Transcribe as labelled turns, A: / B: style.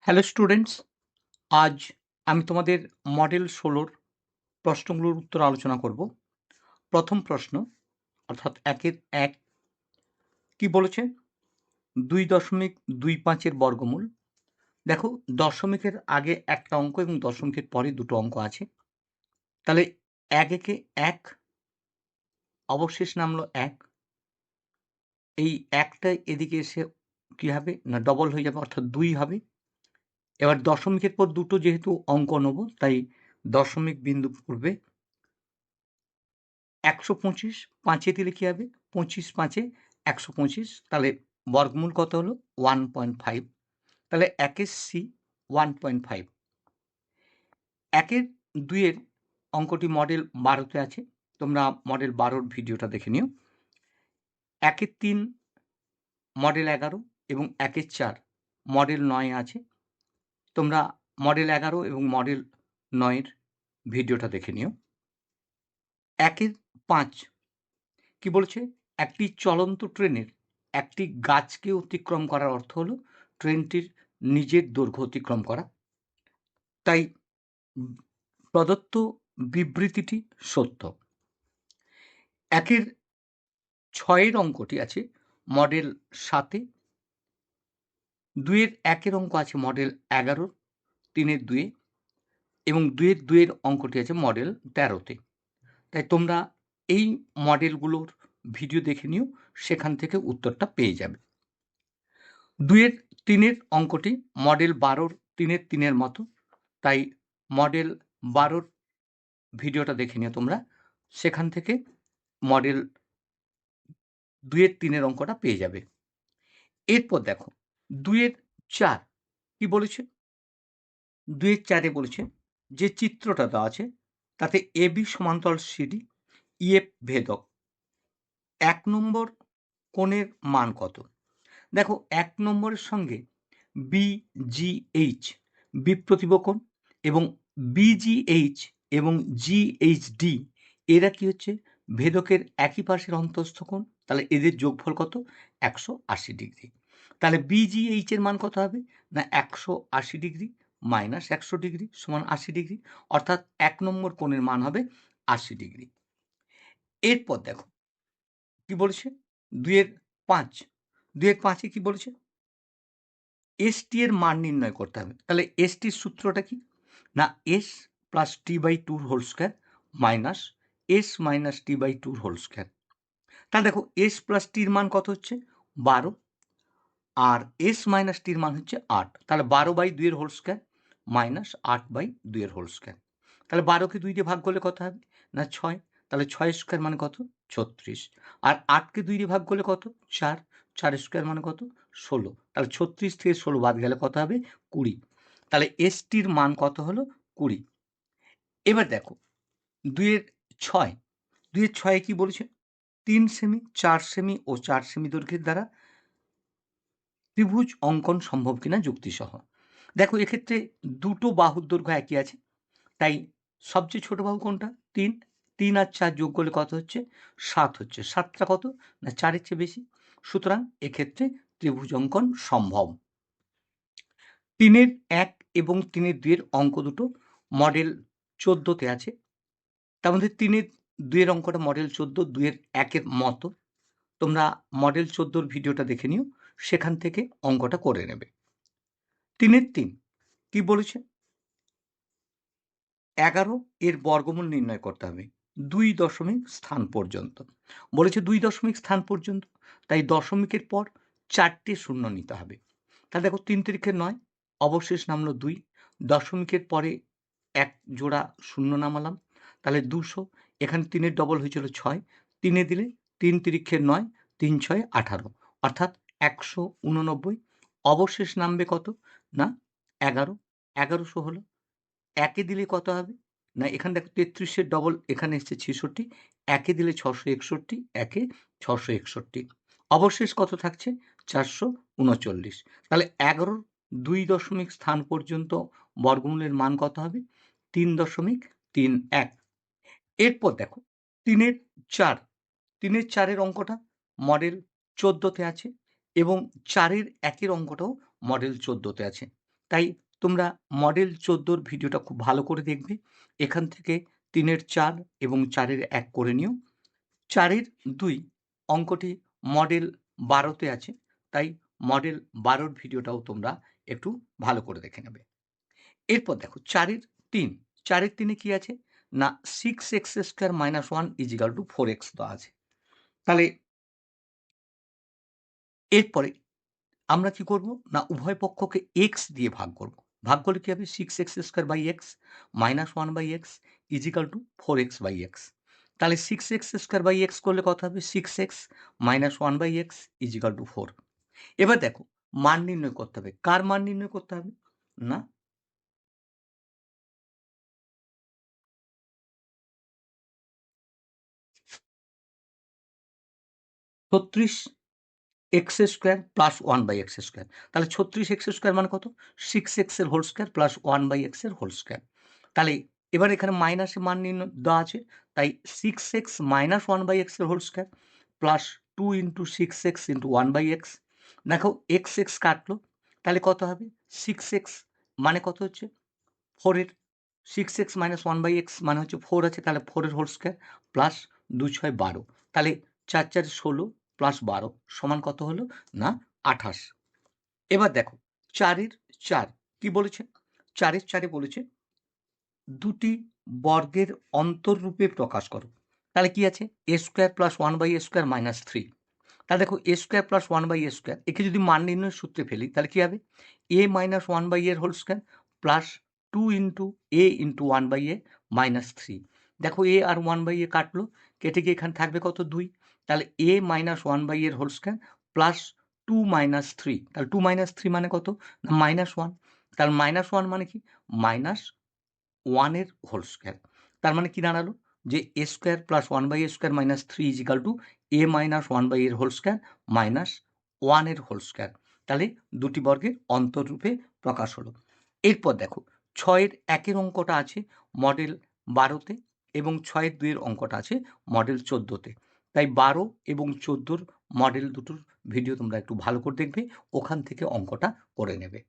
A: Hello students, আজ আমি তোমাদের মডেল ১৬র প্রশ্নগুলোর উত্তর আলোচনা করব। প্রথম প্রশ্ন অর্থাৎ ১-এর ১ কি বলেছে? ২.২৫ এর বর্গমূল। দেখো, দশমিকের আগে একটা অঙ্ক এবং দশমিকের পরে দুটো অঙ্ক আছে। তাহলে ১ একে ১, অবশেষ নামলো ১। এই ১টা এদিকে এসে কি হবে? না ডবল হয়ে যাবে, অর্থাৎ ২ হবে। এবার দশমিকের পর দুটো যেহেতু অঙ্ক নেব, তাই দশমিক বিন্দু পূর্বে ১২৫ ৫-এ দিলে কি হবে? ২৫ ৫-এ ১২৫, তাহলে বর্গমূল কত হলো? 1.5। তাহলে ১-এর সি 1.5। ১-এর ২-এর অঙ্কটি মডেল ১২-তে আছে। তোমরা মডেল ১২-র ভিডিওটা দেখে নিও। ১-এর ৩ মডেল ১১ এবং ১-এর ৪ মডেল ৯ আছে। তোমরা মডেল ১১ এবং মডেল ৯-এর ভিডিওটা দেখে নিও। ১-এর ৫ কি বলেছে? একটি চলন্ত ট্রেনের একটি গাছকে অতিক্রম করার অর্থ হলো ট্রেনটির নিজের দৈর্ঘ্য অতিক্রম করা। তাই প্রদত্ত বিবৃতিটি সত্য। ১-এর ৬-এর অঙ্কটি আছে মডেল ৭-এ, ২-এর ১-এর অঙ্ক আছে মডেল ১১, ৩-এর ২-এ এবং ২-এর ২-এর অঙ্কটি আছে মডেল ১৩-তে। তাই তোমরা এই মডেলগুলোর ভিডিও দেখে নিও, সেখান থেকে উত্তরটা পেয়ে যাবে। ২-এর ৩-এর অঙ্কটি মডেল ১২-র ৩-এর ৩-এর মতো, তাই মডেল ১২-র ভিডিওটা দেখে নিও তোমরা, সেখান থেকে মডেল ২-এর ৩-এর অঙ্কটা পেয়ে যাবে। এরপর দেখো ২-এর ৪ কি বলেছে? ২-এর ৪-এ বলেছে যে চিত্রটা দেওয়া আছে তাতে এবি সমান্তরাল সিডি, ইএফ ভেদক, ১ নম্বর কোণের মান কত? দেখো, ১ নম্বরের সঙ্গে বিজিএইচ বিপ্রতিভ কোণ এবং বিজিএইচ এবং জিএইচডি এরা কি হচ্ছে? ভেদকের একই পাশের অন্তঃস্থ কোণ। তাহলে এদের যোগফল কত? ১৮০ ডিগ্রি। তাহলে বিজিএইচ এর মান কত হবে? না ১৮০ ডিগ্রি মাইনাস ১০০ ডিগ্রি সমান ৮০ ডিগ্রি, অর্থাৎ ১ নম্বর কোণের মান হবে ৮০ ডিগ্রি। এরপর দেখো কি বলেছে? ২-এর ৫। ২-এর ৫-এ কি বলেছে? এসটি এর মান নির্ণয় করতে হবে। তাহলে এসটির সূত্রটা কি? না এস প্লাস টি বাই টুর whole square minus S minus T by টুর হোল স্কোয়ার। তাহলে দেখো, এস প্লাস টির মান কত হচ্ছে? ১২, আর এস মাইনাস টির মান হচ্ছে ৮। তাহলে ১২/২ এর হোল স্কোয়ার মাইনাস ৮/২ এর হোল স্কোয়ার। তাহলে ১২কে ২ দিয়ে ভাগ করলে কত হবে? না ৬। তাহলে ৬ স্কোয়ার মানে কত? ৩৬। আর ৮কে ২ দিয়ে ভাগ করলে কত? ৪। ৪ স্কোয়ার মানে কত? ১৬। তাহলে ৩৬ থেকে ১৬ বাদ গেলে কত হবে? ২০। তাহলে এসটির মান কত হলো? ২০। এবার দেখো ২-এর ৬। ২-এর ৬-এ কি বলেছে? ৩ সেমি, ৪ সেমি ও ৪ সেমি দৈর্ঘ্যের দ্বারা ত্রিভুজ অঙ্কন সম্ভব কিনা যুক্তিসহ। দেখো, এক্ষেত্রে দুটো বাহুর দৈর্ঘ্য একই আছে, তাই সবচেয়ে ছোট বাহু কোনটা? ৩। ৩ আর ৪ যোগ করলে কত হচ্ছে? ৭ হচ্ছে। ৭টা কত? না ৪-এর চেয়ে বেশি। সুতরাং এক্ষেত্রে ত্রিভুজ অঙ্কন সম্ভব। ৩-এর ১ এবং ৩-এর ২-এর অঙ্ক দুটো মডেল ১৪-তে আছে। তার মধ্যে ৩-এর ২-এর অঙ্কটা মডেল ১৪, ২-এর ১-এর মতো। তোমরা মডেল ১৪-র ভিডিওটা দেখে নিও, সেখান থেকে অঙ্কটা করে নেবে। ৩-এর ৩ কি বলেছে? ১১ এর বর্গমূল নির্ণয় করতে হবে ২ দশমিক স্থান পর্যন্ত। বলেছে ২ দশমিক স্থান পর্যন্ত, তাই দশমিকের পর ৪টে শূন্য নিতে হবে। তাহলে দেখো, ৩ তিরিখে ৯, অবশেষ নামলো ২। দশমিকের পরে ১ জোড়া শূন্য নামালাম, তাহলে ২০০। এখানে ৩-এর ডবল হয়েছিল ৬। ৩-এ দিলে ৩ তিরিখে ৯, ৩ ছয় ১৮, অর্থাৎ ১৮৯। অবশেষ নামবে কত? না ১১। ১১০০ হলো। ১-এ দিলে কত হবে? না এখানে দেখো, ৩৩-এর ডবল এখানে এসছে ৬৬। ১-এ দিলে ৬৬১, ১-এ ৬৬১। অবশেষ কত থাকছে? ৪৩৯। তাহলে ১১-র ২ দশমিক স্থান পর্যন্ত বর্গমূলের মান কত হবে? ৩.৩১। এরপর দেখো ৩-এর ৪। ৩-এর ৪-এর অঙ্কটা মডেল ১৪-তে আছে এবং ৪-এর ১-এর অঙ্কটাও মডেল ১৪-তে আছে। তাই তোমরা মডেল 14 ভিডিওটা খুব ভালো করে দেখবে। এখান থেকে 3 এর 4 এবং 4 এর 1 করে নিও। 4 এর 2 অঙ্কটি মডেল 12 তে আছে। তাই মডেল 12 র ভিডিওটাও তোমরা একটু ভালো করে দেখে নেবে। এরপর দেখো 4 এর 3, 4 এর 3 এ কি আছে? না 6x² - 1 = 4x দেওয়া আছে। তাহলে এরপরে আমরা কি করব? না উভয় পক্ষকে x দিয়ে ভাগ করব। ভাগ করলে কি হবে? 6x² x - 1/x = 4x/x। তাহলে 6x² x করলে কত হবে? 6x - 1/x = 4। এবার দেখো মান নির্ণয় করতে হবে। কার মান নির্ণয় করতে হবে? না 36 x² + 1/x²। তাহলে 36x² মানে কত? 6x এর হোল স্কয়ার প্লাস 1/x এর হোল স্কয়ার। তাহলে এবার এখানে মাইনাসে মান নির্ণয় দেওয়া আছে। তাই 6x - 1/x এর whole square plus 2 × 6x × 1/x। দেখো x কাটলো। তাহলে কত হবে? 6x মানে কত হচ্ছে? 4 এর 6x - 1/x মানে হচ্ছে 4 আছে। তাহলে 4 এর হোল স্কয়ার প্লাস 2 × 6 = 12। তাহলে 4 × 4 = 16 প্লাস 12 সমান কত হলো? না 28। এবার দেখো 4 এর 4 কি বলেছে? 4 এর 4 এ বলেছে দুটি বর্গের অন্তররূপে প্রকাশ করো। তাহলে কি আছে? a² + 1/a² - 3। তাহলে দেখো a² + 1/a² একে যদি মান নির্ণয়ের সূত্রে ফেলি তাহলে কি হবে? a - 1/a এর whole square plus 2 × a × 1/a - 3। দেখো a আর 1/a কাটলো। কেটে গিয়ে এখানে থাকবে কত? 2। তাহলে a - 1/a এর হোল স্কয়ার প্লাস 2 - 3। তাহলে 2 - 3 মানে কত? না -1। তাহলে -1 মানে কি? -1 এর হোল স্কয়ার। তার মানে কি দাঁড়ালো? যে a² + 1/a² - 3 = a - 1/a এর হোল স্কয়ার মাইনাস 1 এর হোল স্কয়ার। তাহলে দুটি বর্গের অন্তররূপে প্রকাশ হলো। এরপর দেখো 6 এর 1 এর অঙ্কটা আছে মডেল 12 তে এবং 6 এর 2 এর অঙ্কটা আছে মডেল 14 তে। তাই 12 এবং 14 র মডেল দুটোর ভিডিও তোমরা একটু ভালো করে দেখবে। ওখান থেকে অঙ্কটা করে নেবে।